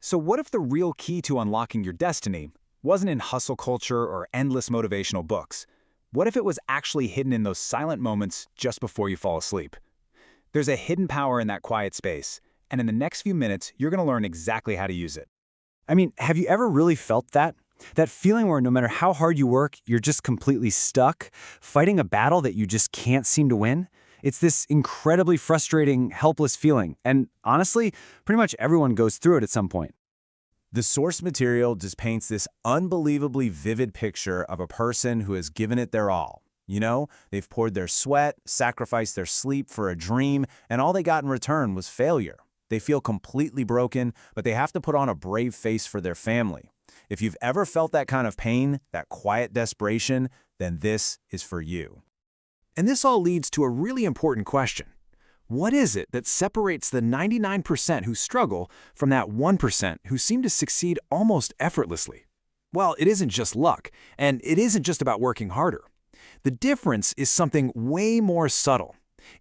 So what if the real key to unlocking your destiny wasn't in hustle culture or endless motivational books? What if it was actually hidden in those silent moments just before you fall asleep? There's a hidden power in that quiet space, and in the next few minutes, you're going to learn exactly how to use it. I mean, have you ever really felt that? That feeling where no matter how hard you work, you're just completely stuck, fighting a battle that you just can't seem to win? It's this incredibly frustrating, helpless feeling, and honestly, pretty much everyone goes through it at some point. The source material just paints this unbelievably vivid picture of a person who has given it their all. They've poured their sweat, sacrificed their sleep for a dream, and all they got in return was failure. They feel completely broken, but they have to put on a brave face for their family. If you've ever felt that kind of pain, that quiet desperation, then this is for you. And this all leads to a really important question. What is it that separates the 99% who struggle from that 1% who seem to succeed almost effortlessly? Well, it isn't just luck, and it isn't just about working harder. The difference is something way more subtle.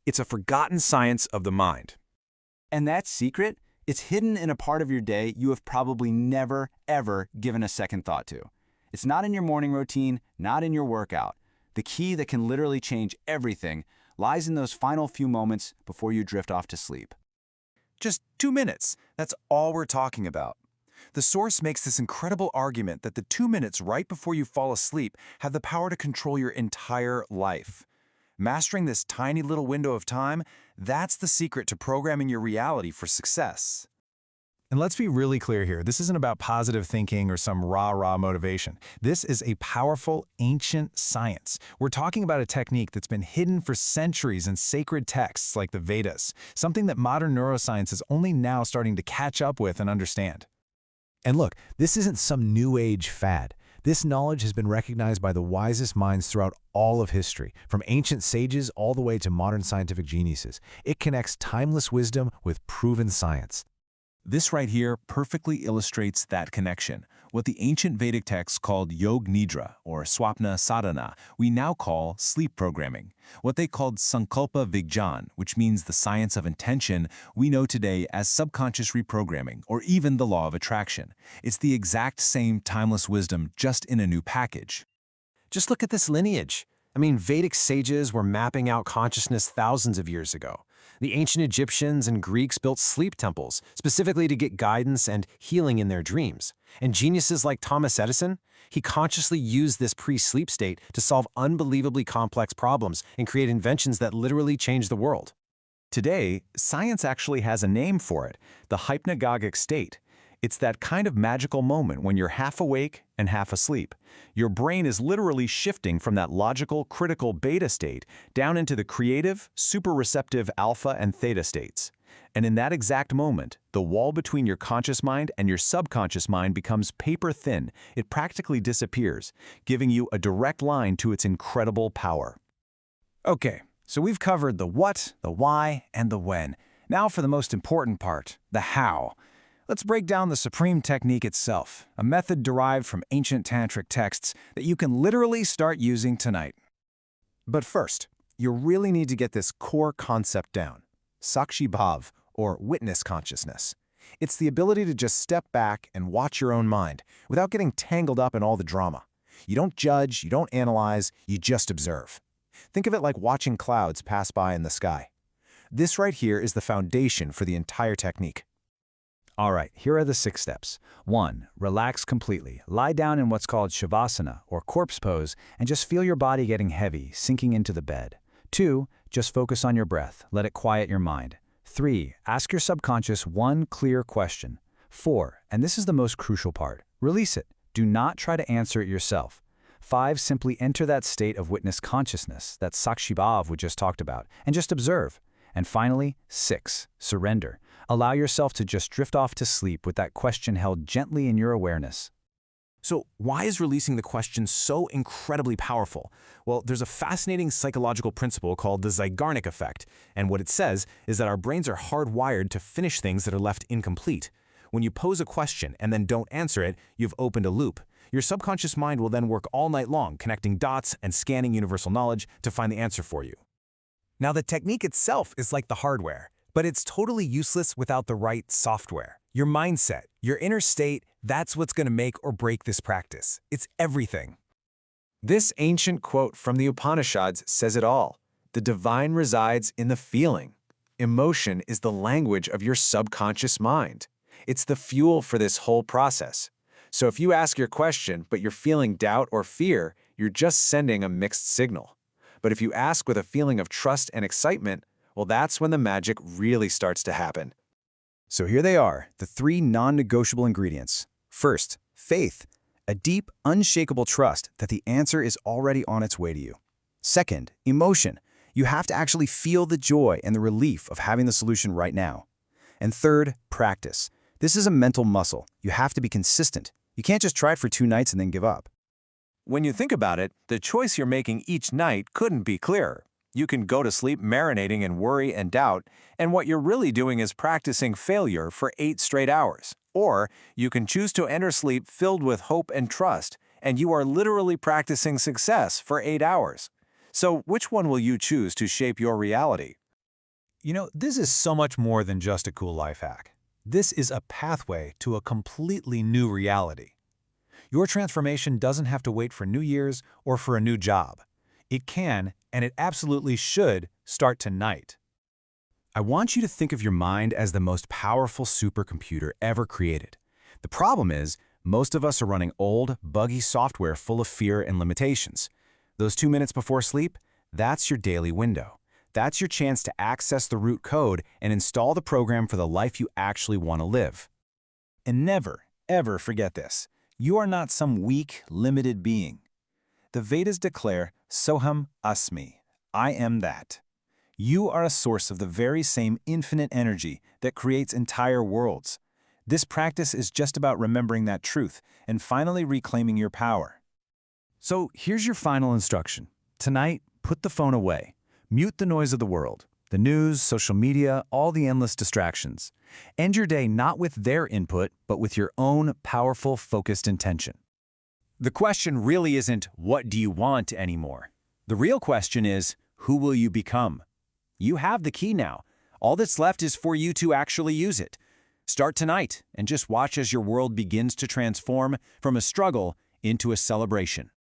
It's a forgotten science of the mind. And that secret, it's hidden in a part of your day you have probably never, ever given a second thought to. It's not in your morning routine, not in your workout. The key that can literally change everything lies in those final few moments before you drift off to sleep. Just 2 minutes. That's all we're talking about. The source makes this incredible argument that the 2 minutes right before you fall asleep have the power to control your entire life. Mastering this tiny little window of time, that's the secret to programming your reality for success. And let's be really clear here. This isn't about positive thinking or some rah-rah motivation. This is a powerful, ancient science. We're talking about a technique that's been hidden for centuries in sacred texts like the Vedas, something that modern neuroscience is only now starting to catch up with and understand. And look, this isn't some new age fad. This knowledge has been recognized by the wisest minds throughout all of history, from ancient sages all the way to modern scientific geniuses. It connects timeless wisdom with proven science. This right here perfectly illustrates that connection. What the ancient Vedic texts called Yog Nidra, or Swapna Sadhana, we now call sleep programming. What they called Sankalpa Vigyan, which means the science of intention, we know today as subconscious reprogramming, or even the law of attraction. It's the exact same timeless wisdom, just in a new package. Just look at this lineage. I mean, Vedic sages were mapping out consciousness thousands of years ago. The ancient Egyptians and Greeks built sleep temples, specifically to get guidance and healing in their dreams. And geniuses like Thomas Edison, he consciously used this pre-sleep state to solve unbelievably complex problems and create inventions that literally changed the world. Today, science actually has a name for it, the hypnagogic state. It's that kind of magical moment when you're half awake and half asleep. Your brain is literally shifting from that logical, critical beta state down into the creative, super receptive alpha and theta states. And in that exact moment, the wall between your conscious mind and your subconscious mind becomes paper thin. It practically disappears, giving you a direct line to its incredible power. Okay, so we've covered the what, the why, and the when. Now for the most important part, the how. Let's break down the supreme technique itself, a method derived from ancient tantric texts that you can literally start using tonight. But first, you really need to get this core concept down. Sakshi Bhav, or witness consciousness. It's the ability to just step back and watch your own mind without getting tangled up in all the drama. You don't judge, you don't analyze, you just observe. Think of it like watching clouds pass by in the sky. This right here is the foundation for the entire technique. All right, here are the 6 steps. 1. Relax completely. Lie down in what's called shavasana, or corpse pose, and just feel your body getting heavy, sinking into the bed. 2. Just focus on your breath. Let it quiet your mind. 3. Ask your subconscious one clear question. 4. And this is the most crucial part. Release it. Do not try to answer it yourself. 5. Simply enter that state of witness consciousness, that Sakshi Bhav we just talked about, and just observe. And finally, 6. Surrender. Allow yourself to just drift off to sleep with that question held gently in your awareness. So why is releasing the question so incredibly powerful? Well, there's a fascinating psychological principle called the Zeigarnik effect, and what it says is that our brains are hardwired to finish things that are left incomplete. When you pose a question and then don't answer it, you've opened a loop. Your subconscious mind will then work all night long, connecting dots and scanning universal knowledge to find the answer for you. Now, the technique itself is like the hardware, but it's totally useless without the right software. Your mindset, your inner state, that's what's going to make or break this practice. It's everything. This ancient quote from the Upanishads says it all. The divine resides in the feeling. Emotion is the language of your subconscious mind. It's the fuel for this whole process. So if you ask your question, but you're feeling doubt or fear, you're just sending a mixed signal. But if you ask with a feeling of trust and excitement, well, that's when the magic really starts to happen. So here they are, the 3 non-negotiable ingredients. First, faith, a deep, unshakable trust that the answer is already on its way to you. Second, emotion. You have to actually feel the joy and the relief of having the solution right now. And third, practice. This is a mental muscle. You have to be consistent. You can't just try it for 2 nights and then give up. When you think about it, the choice you're making each night couldn't be clearer. You can go to sleep marinating in worry and doubt, and what you're really doing is practicing failure for 8 straight hours. Or you can choose to enter sleep filled with hope and trust, and you are literally practicing success for 8 hours. So which one will you choose to shape your reality? You know, this is so much more than just a cool life hack. This is a pathway to a completely new reality. Your transformation doesn't have to wait for New Year's or for a new job. It can, and it absolutely should, start tonight. I want you to think of your mind as the most powerful supercomputer ever created. The problem is, most of us are running old, buggy software full of fear and limitations. Those 2 minutes before sleep, that's your daily window. That's your chance to access the root code and install the program for the life you actually want to live. And never, ever forget this. You are not some weak, limited being. The Vedas declare, Soham Asmi, I am that. You are a source of the very same infinite energy that creates entire worlds. This practice is just about remembering that truth and finally reclaiming your power. So here's your final instruction. Tonight, put the phone away. Mute the noise of the world, the news, social media, all the endless distractions. End your day not with their input, but with your own powerful, focused intention. The question really isn't, what do you want anymore? The real question is, who will you become? You have the key now. All that's left is for you to actually use it. Start tonight and just watch as your world begins to transform from a struggle into a celebration.